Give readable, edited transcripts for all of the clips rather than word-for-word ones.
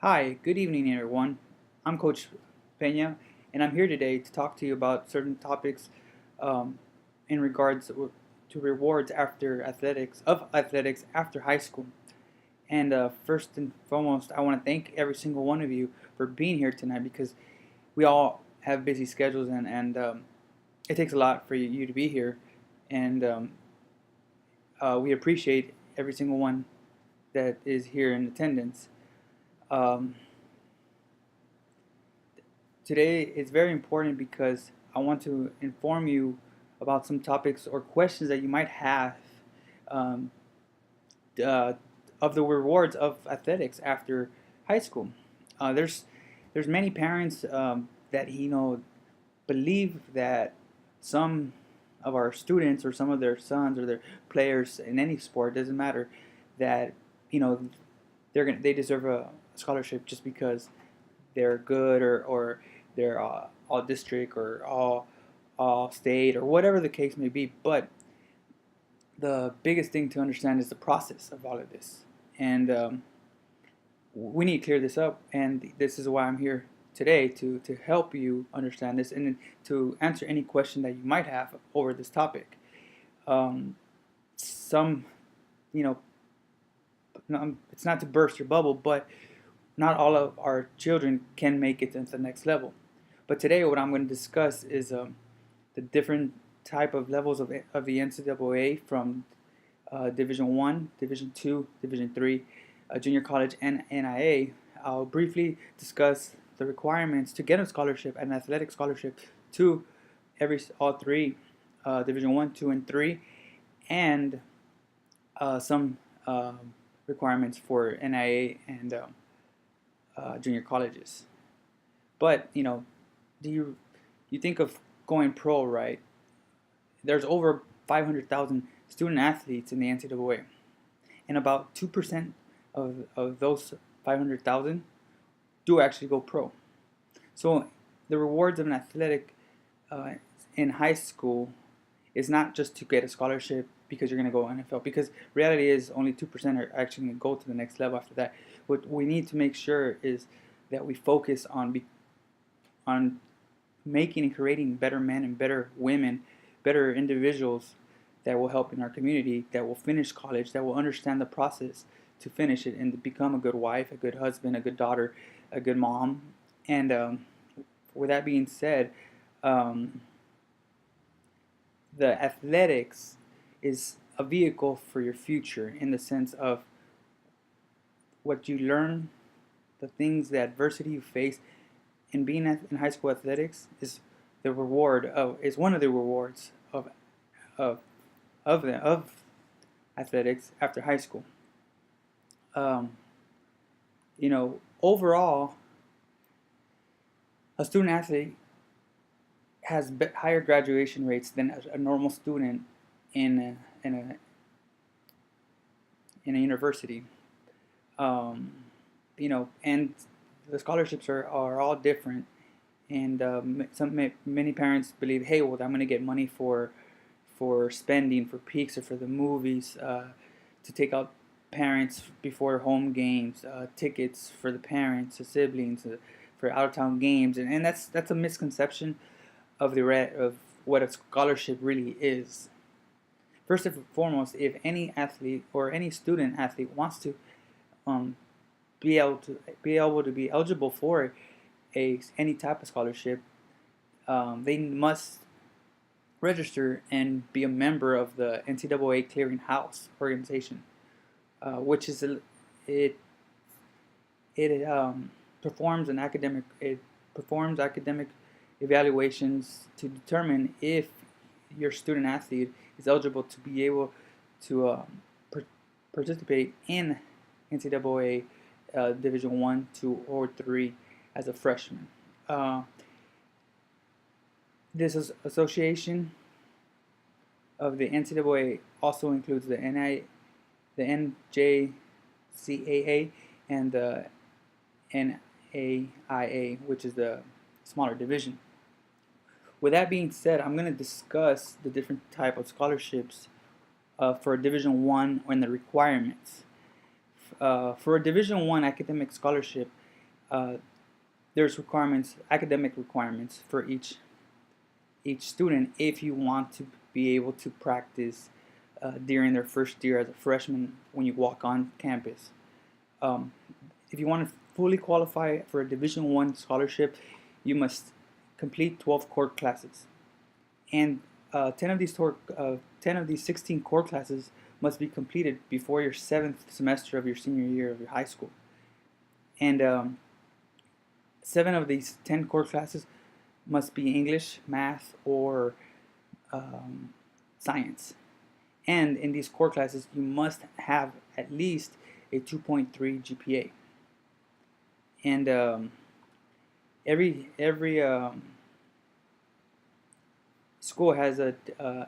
Hi, good evening, everyone. I'm Coach Pena, and I'm here today to talk to you about certain topics um, in regards to rewards after athletics after high school. And first and foremost, I want to thank every single one of you for being here tonight because we all have busy schedules and it takes a lot for you to be here. And we appreciate every single one that is here in attendance. Um, Today is very important because I want to inform you about some topics or questions that you might have um, uh, of the rewards of athletics after high school. There's many parents that believe that some of our students or some of their sons or their players in any sport, doesn't matter, that you know they deserve a scholarship just because they're good or they're all district or all state or whatever the case may be. But the biggest thing to understand is the process of all of this, and we need to clear this up. And this is why I'm here today to help you understand this and to answer any question that you might have over this topic. Some, you know, it's not to burst your bubble, but not all of our children can make it to the next level. But today, what I'm going to discuss is the different type of levels of the NCAA from Division One, Division Two, Division Three, junior college, and NIA. I'll briefly discuss the requirements to get a scholarship, an athletic scholarship, to all three, Division One, Two, and Three, and some requirements for NIA and junior colleges. But do you think of going pro, right? There's over 500,000 student athletes in the NCAA, and about 2% of those 500,000 do actually go pro. So the rewards of an athletic in high school is not just to get a scholarship because you're going to go NFL. Because reality is only 2% are actually going to go to the next level after that. What we need to make sure is that we focus on making and creating better men and better women, better individuals that will help in our community, that will finish college, that will understand the process to finish it and to become a good wife, a good husband, a good daughter, a good mom. And with that being said, the athletics is a vehicle for your future in the sense of what you learn, the things, the adversity you face in being in high school athletics is one of the rewards of athletics after high school. Um, Overall, a student athlete has higher graduation rates than a normal student in a university. Um, and the scholarships are all different, and many parents believe, hey, well, I'm going to get money for spending for peaks or for the movies, to take out parents before home games, tickets for the parents, the siblings, for out of town games, and that's a misconception of of what a scholarship really is. First and foremost, if any athlete or any student athlete wants to um, be able to be eligible for any type of scholarship, they must register and be a member of the NCAA Clearinghouse organization, which is it performs academic evaluations to determine if your student athlete is eligible to be able to participate in NCAA Division 1, 2, or 3 as a freshman. This association of the NCAA also includes the NJCAA, and the NAIA, which is the smaller division. With that being said, I'm going to discuss the different type of scholarships for Division 1 and the requirements. For a Division 1 academic scholarship, Uh, there's academic requirements for each student if you want to be able to practice during their first year as a freshman when you walk on campus. Um, if you want to fully qualify for a Division I scholarship, you must complete 12 core classes, and 10 of these 16 core classes must be completed before your seventh semester of your senior year of your high school. And 7 of these 10 core classes must be English, math, or science. And in these core classes, you must have at least a 2.3 GPA. And every school has a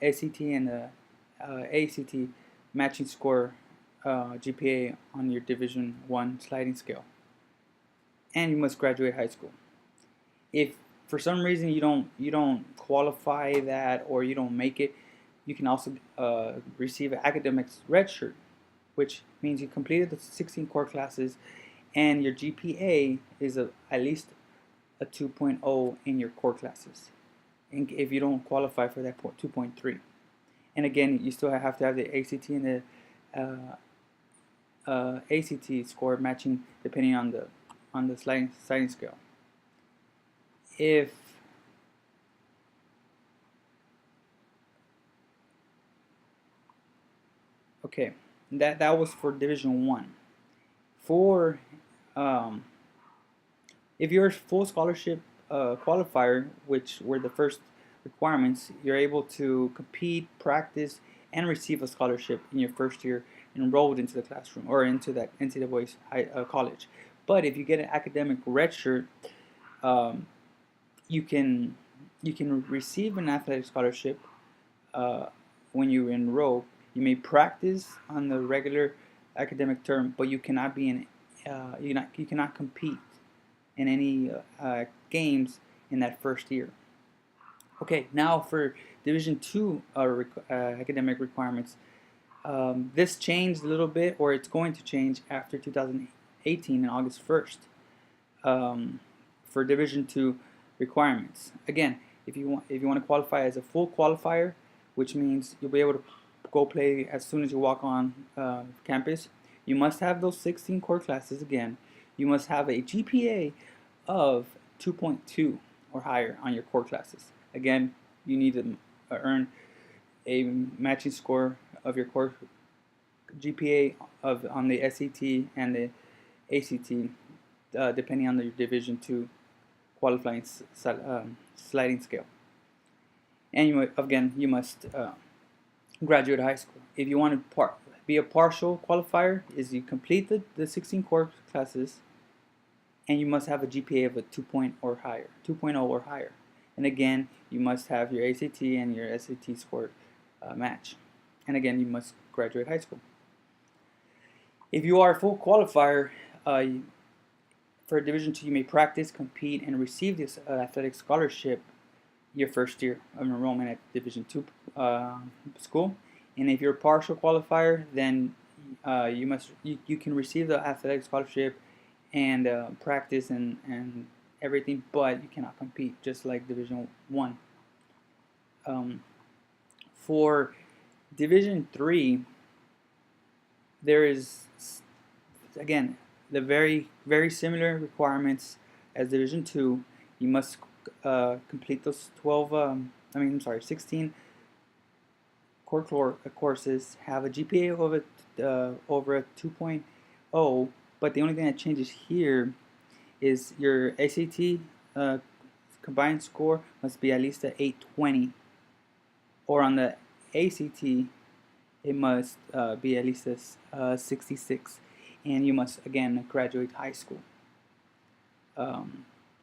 SAT and a ACT matching score GPA on your Division I sliding scale. And you must graduate high school. If for some reason you don't qualify that or you don't make it, you can also receive an academics red shirt, which means you completed the 16 core classes and your GPA is at least a 2.0 in your core classes. And if you don't qualify for that 2.3, and again, you still have to have the ACT and the ACT score matching depending on the sliding scale. If okay, that was for Division I. For if you're a full scholarship qualifier, which were the first requirements, you're able to compete, practice, and receive a scholarship in your first year enrolled into the classroom or into that NCAA college. But if you get an academic red shirt, you can receive an athletic scholarship when you enroll. You may practice on the regular academic term, but you cannot be in you cannot compete in any games in that first year. Okay, now for Division II academic requirements. This changed a little bit, or it's going to change after 2018 on August 1st. For Division II requirements. Again, if you want to qualify as a full qualifier, which means you'll be able to go play as soon as you walk on campus, you must have those 16 core classes again. You must have a GPA of 2.2 or higher on your core classes. Again, you need to earn a matching score of your core GPA on the SAT and the ACT, depending on your Division II qualifying sliding scale. And you must graduate high school. If you want to be a partial qualifier, is you complete the 16 core classes, and you must have a GPA of a 2.0 or higher. And again, you must have your ACT and your SAT score match. And again, you must graduate high school. If you are a full qualifier for Division II, you may practice, compete, and receive this athletic scholarship your first year of enrollment at Division II school. And if you're a partial qualifier, then you can receive the athletic scholarship and practice and everything, but you cannot compete, just like Division I. For Division III, there is again the very similar requirements as Division II. You must complete those 16 core courses, have a GPA over a 2.0, but the only thing that changes here is your SAT combined score must be at least a 820, or on the ACT it must be at least a 66, and you must again graduate high school.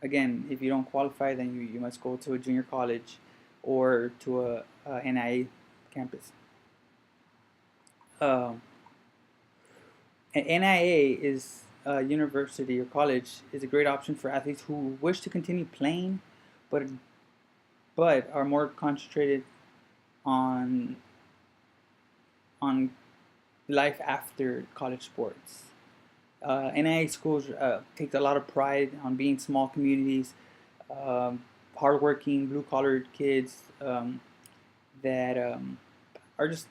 Again, if you don't qualify, then you must go to a junior college or to a NIA campus. An NIA is a university or college is a great option for athletes who wish to continue playing, but are more concentrated on life after college sports. NIA schools take a lot of pride on being small communities, um, hardworking, blue-collar kids that are just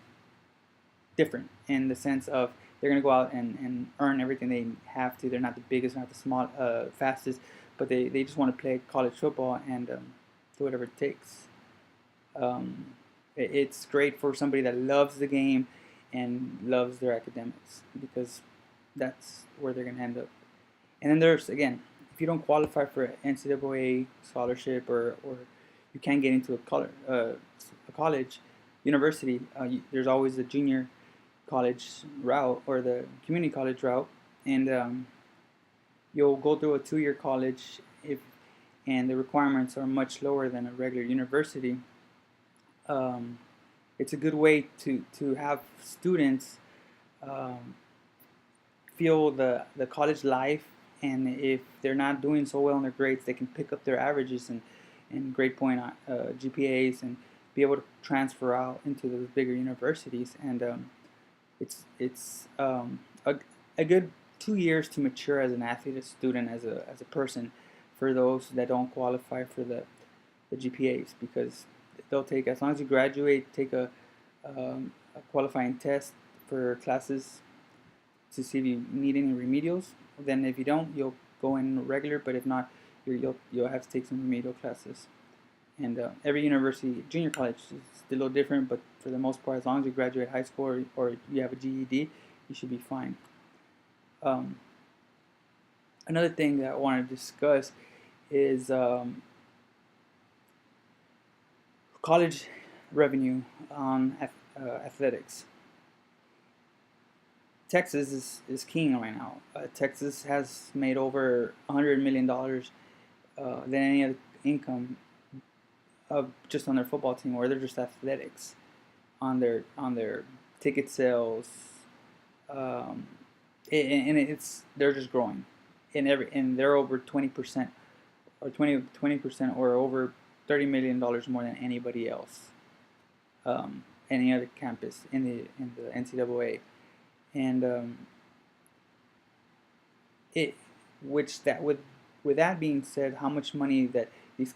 different in the sense of they're going to go out and earn everything they have to. They're not the biggest, not the small, fastest, but they just want to play college football and do whatever it takes. Um, it's great for somebody that loves the game and loves their academics because that's where they're going to end up. And then there's, again, if you don't qualify for an NCAA scholarship or you can't get into a college, university, there's always the junior college route or the community college route, and you'll go through a 2-year college if and the requirements are much lower than a regular university. Um, it's a good way to have students um, feel the college life, and if they're not doing so well in their grades, they can pick up their averages and grade point GPAs and be able to transfer out into those bigger universities. And it's a good 2 years to mature as an athlete, a student, as a person, for those that don't qualify for the GPAs, because they'll take, as long as you graduate, take a qualifying test for classes to see if you need any remedials. Then if you don't, you'll go in regular. But if not, you'll have to take some remedial classes. And every university, junior college is a little different, but for the most part, as long as you graduate high school or you have a GED, you should be fine. Um, Another thing that I want to discuss is college revenue on athletics. Texas is king right now. Texas has made over $100 million than any other income of just on their football team, or they're just athletics on their ticket sales, um, and it's they're just growing, and they're over 20% or 20% or over $30 million more than anybody else, any other campus in the NCAA, and it which that with that being said, how much money that these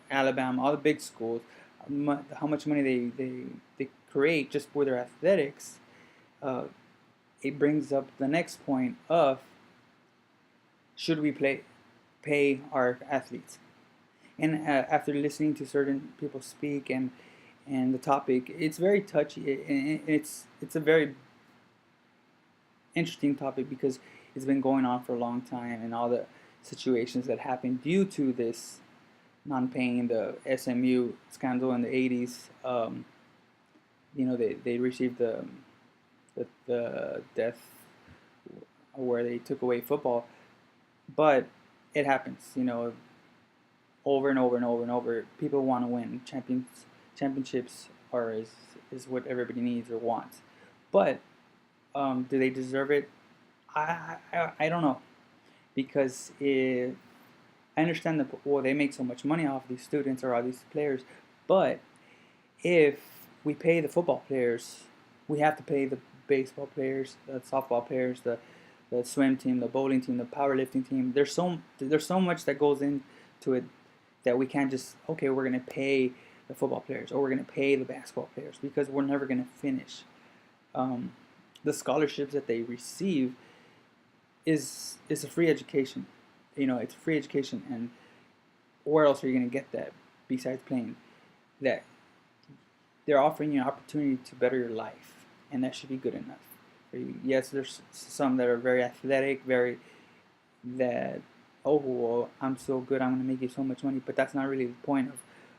Alabama, all the big schools, how much money they create just for their athletics, uh, it brings up the next point of, should we pay our athletes? And after listening to certain people speak and the topic, it's very touchy. It's a very interesting topic because it's been going on for a long time, and all the situations that happened due to this non-paying, the SMU scandal in the 80s. They received the death where they took away football, but it happens. Over and over and over and over. People want to win championships, are is what everybody needs or wants. But do they deserve it? I don't know, because if I understand that, well, they make so much money off these students or all these players, but if we pay the football players, we have to pay the baseball players, the softball players, the swim team, the bowling team, the powerlifting team. There's so much that goes into it that we can't just, okay, we're gonna pay the football players or we're gonna pay the basketball players, because we're never gonna finish. The scholarships that they receive is a free education. It's a free education, and where else are you gonna get that besides playing? That they're offering you an opportunity to better your life, and that should be good enough for you. Yes, there's some that are very athletic, very that, oh, well, I'm so good, I'm going to make you so much money, but that's not really the point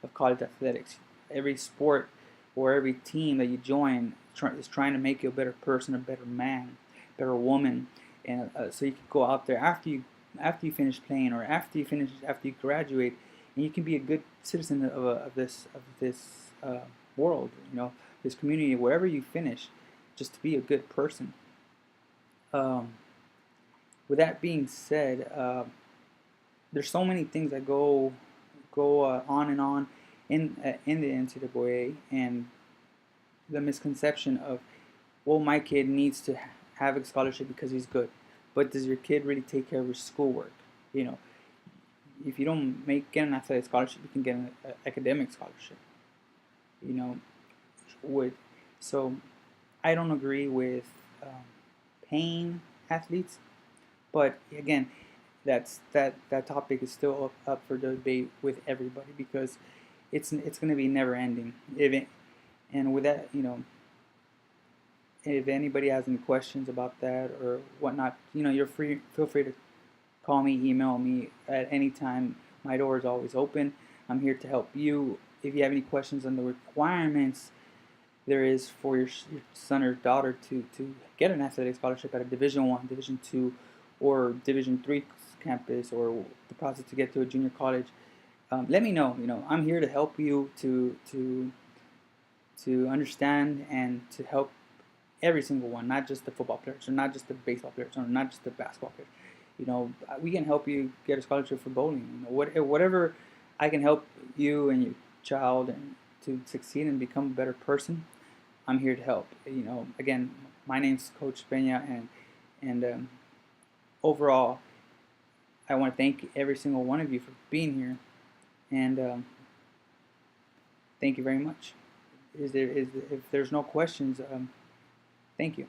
of college athletics. Every sport or every team that you join is trying to make you a better person, a better man, better woman, and so you can go out there after you finish playing, or after you graduate, and you can be a good citizen of this world, this community, wherever you finish, just to be a good person. Um, with that being said, there's so many things that go on and on in the NCAA, and the misconception of, well, my kid needs to have a scholarship because he's good, but does your kid really take care of his schoolwork? You know, if you don't get an athletic scholarship, you can get an academic scholarship. You know, would so I don't agree with um, paying athletes, but again, that topic is still up for debate with everybody because it's going to be never ending. And with that, if anybody has any questions about that or whatnot, you're free. Feel free to call me, email me at any time. My door is always open. I'm here to help you. If you have any questions on the requirements there is for your son or daughter to get an athletic scholarship at a Division 1, Division 2, or Division 3 campus, or the process to get to a junior college, let me know. I'm here to help you to understand and to help every single one, not just the football players, or not just the baseball players, or not just the basketball players. We can help you get a scholarship for bowling. Whatever I can help you and your child and to succeed and become a better person, I'm here to help. Again, my name's Coach Pena, and overall, I want to thank every single one of you for being here, and thank you very much. If there's no questions, thank you.